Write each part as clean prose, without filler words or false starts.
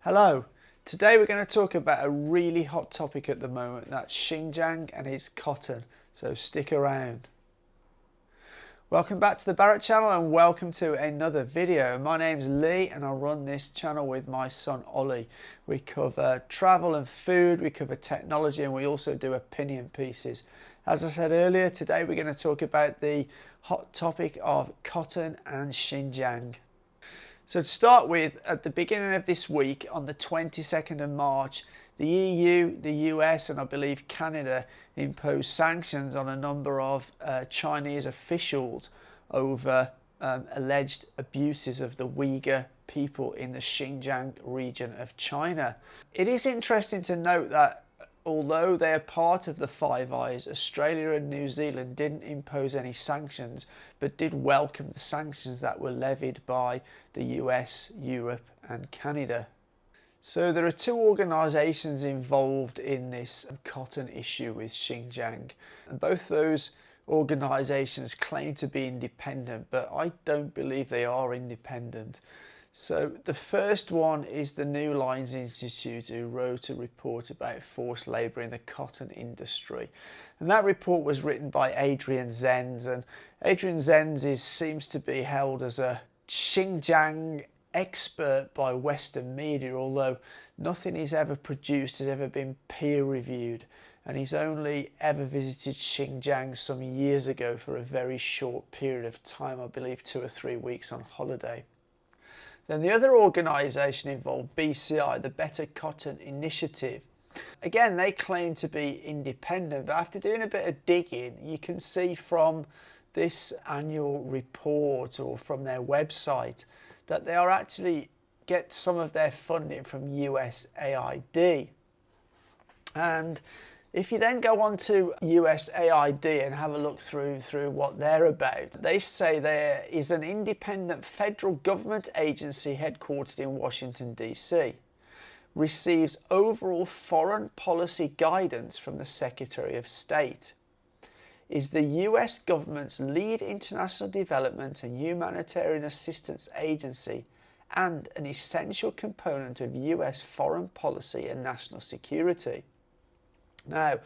Hello, today we're going to talk about a really hot topic at the moment, that's Xinjiang and its cotton, so stick around. Welcome back to the Barrett channel and welcome to another video. My name's Lee and I run this channel with my son Ollie. We cover travel and food, we cover technology, and we also do opinion pieces. As I said earlier, today we're going to talk about the hot topic of cotton and Xinjiang. So to start with, at the beginning of this week, on the 22nd of March, the EU, the US and I believe Canada imposed sanctions on a number of Chinese officials over alleged abuses of the Uyghur people in the Xinjiang region of China. It is interesting to note that although they are part of the Five Eyes, Australia and New Zealand didn't impose any sanctions, but did welcome the sanctions that were levied by the US, Europe and Canada. So there are two organisations involved in this cotton issue with Xinjiang, and both those organisations claim to be independent, but I don't believe they are independent. So the first one is the New Lines Institute, who wrote a report about forced labour in the cotton industry. And that report was written by Adrian Zenz, and Adrian Zenz seems to be held as a Xinjiang expert by Western media, although nothing he's ever produced has ever been peer reviewed. And he's only ever visited Xinjiang some years ago for a very short period of time, I believe 2 or 3 weeks on holiday. Then the other organisation involved, BCI, the Better Cotton Initiative. Again, they claim to be independent, but after doing a bit of digging, you can see from this annual report or from their website that they are actually get some of their funding from USAID. And if you then go on to USAID and have a look through what they're about, they say there is an independent federal government agency headquartered in Washington, D.C., receives overall foreign policy guidance from the Secretary of State, is the US government's lead international development and humanitarian assistance agency, and an essential component of US foreign policy and national security. Now,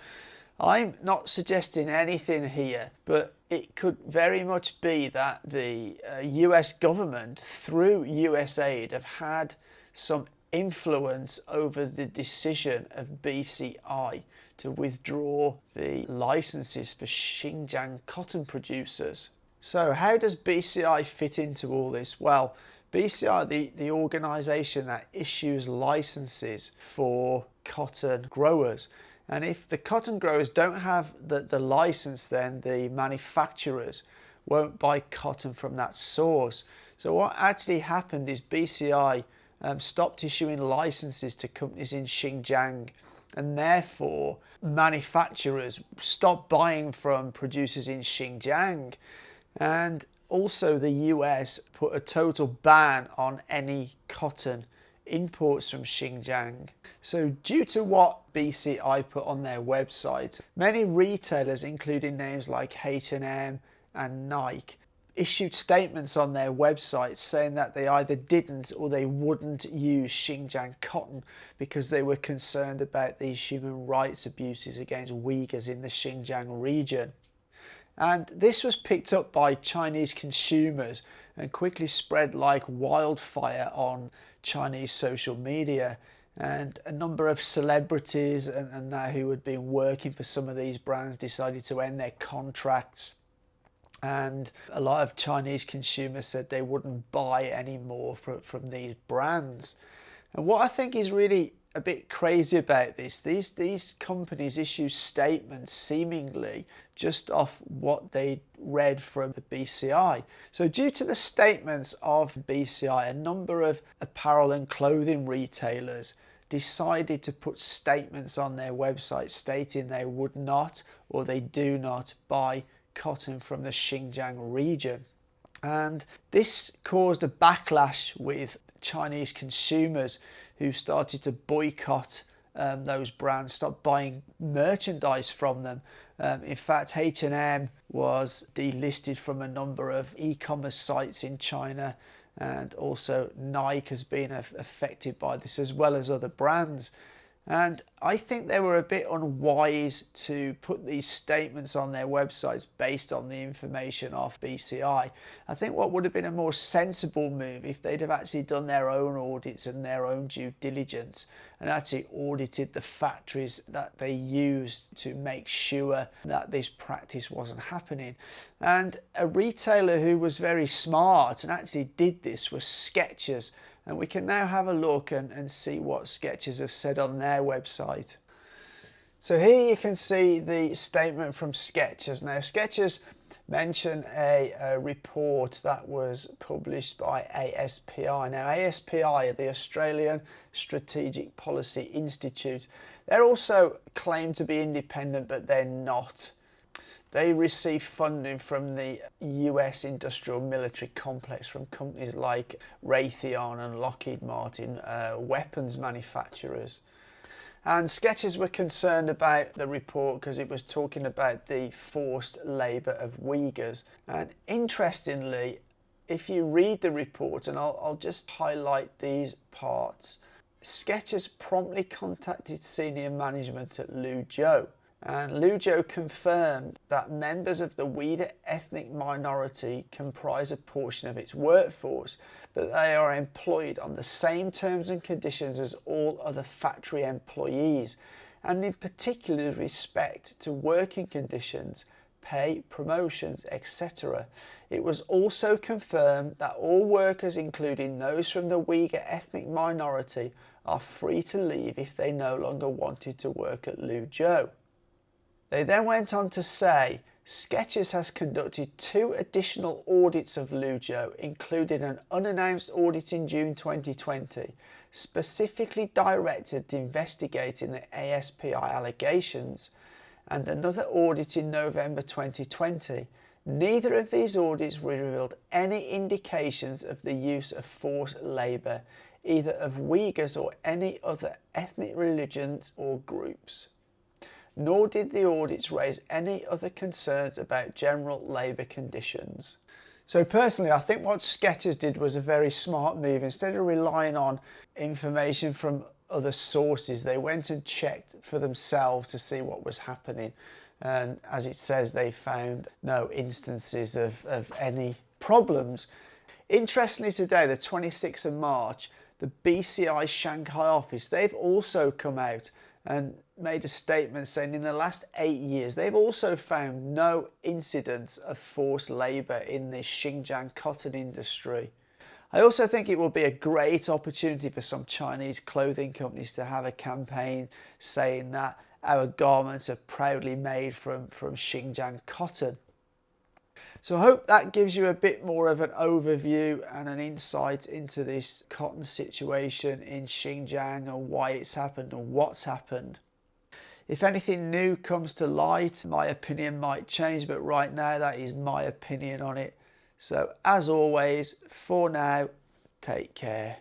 I'm not suggesting anything here, but it could very much be that the US government, through USAID, have had some influence over the decision of BCI to withdraw the licenses for Xinjiang cotton producers. So how does BCI fit into all this? Well, BCI, the organisation that issues licenses for cotton growers. And if the cotton growers don't have the license, then the manufacturers won't buy cotton from that source. So what actually happened is BCI stopped issuing licenses to companies in Xinjiang, and therefore manufacturers stopped buying from producers in Xinjiang. And also the US put a total ban on any cotton imports from Xinjiang. So due to what BCI put on their website, many retailers, including names like H&M and Nike, issued statements on their website saying that they either didn't or they wouldn't use Xinjiang cotton because they were concerned about these human rights abuses against Uyghurs in the Xinjiang region. And this was picked up by Chinese consumers and quickly spread like wildfire on Chinese social media, and a number of celebrities and that who had been working for some of these brands decided to end their contracts, and a lot of Chinese consumers said they wouldn't buy any more from these brands. And what I think is really a bit crazy about this, these companies issue statements seemingly just off what they read from the BCI. So due to the statements of BCI, a number of apparel and clothing retailers decided to put statements on their website stating they would not or they do not buy cotton from the Xinjiang region. And this caused a backlash with Chinese consumers who started to boycott those brands, stopped buying merchandise from them. In fact, H&M was delisted from a number of e-commerce sites in China. and also Nike has been affected by this as well as other brands. And I think they were a bit unwise to put these statements on their websites based on the information off BCI. I think what would have been a more sensible move if they'd have actually done their own audits and their own due diligence and actually audited the factories that they used to make sure that this practice wasn't happening. And a retailer who was very smart and actually did this was Skechers. And we can now have a look and see what Skechers have said on their website. So here you can see the statement from Skechers. Now Skechers mention a report that was published by ASPI. Now ASPI are the Australian Strategic Policy Institute. They're also claimed to be independent, but they're not. They receive funding from the US industrial military complex from companies like Raytheon and Lockheed Martin, weapons manufacturers. And Skechers were concerned about the report because it was talking about the forced labour of Uyghurs. And interestingly, if you read the report, and I'll just highlight these parts, Skechers promptly contacted senior management at Luzhou. And Luzhou confirmed that members of the Uyghur ethnic minority comprise a portion of its workforce, but they are employed on the same terms and conditions as all other factory employees, and in particular with respect to working conditions, pay, promotions, etc. It was also confirmed that all workers, including those from the Uyghur ethnic minority, are free to leave if they no longer wanted to work at Luzhou. They then went on to say, Skechers has conducted 2 additional audits of Luzhou, including an unannounced audit in June 2020, specifically directed to investigating the ASPI allegations, and another audit in November 2020. Neither of these audits revealed any indications of the use of forced labour, either of Uyghurs or any other ethnic religions or groups. Nor did the audits raise any other concerns about general labour conditions. So personally, I think what Skechers did was a very smart move. Instead of relying on information from other sources, they went and checked for themselves to see what was happening. And as it says, they found no instances of any problems. Interestingly, today, the 26th of March, the BCI Shanghai office, they've also come out and made a statement saying in the last 8 years they've also found no incidents of forced labour in the Xinjiang cotton industry. I also think it will be a great opportunity for some Chinese clothing companies to have a campaign saying that our garments are proudly made from Xinjiang cotton. So I hope that gives you a bit more of an overview and an insight into this cotton situation in Xinjiang and why it's happened and what's happened. If anything new comes to light, my opinion might change, but right now that is my opinion on it. So as always, for now, take care.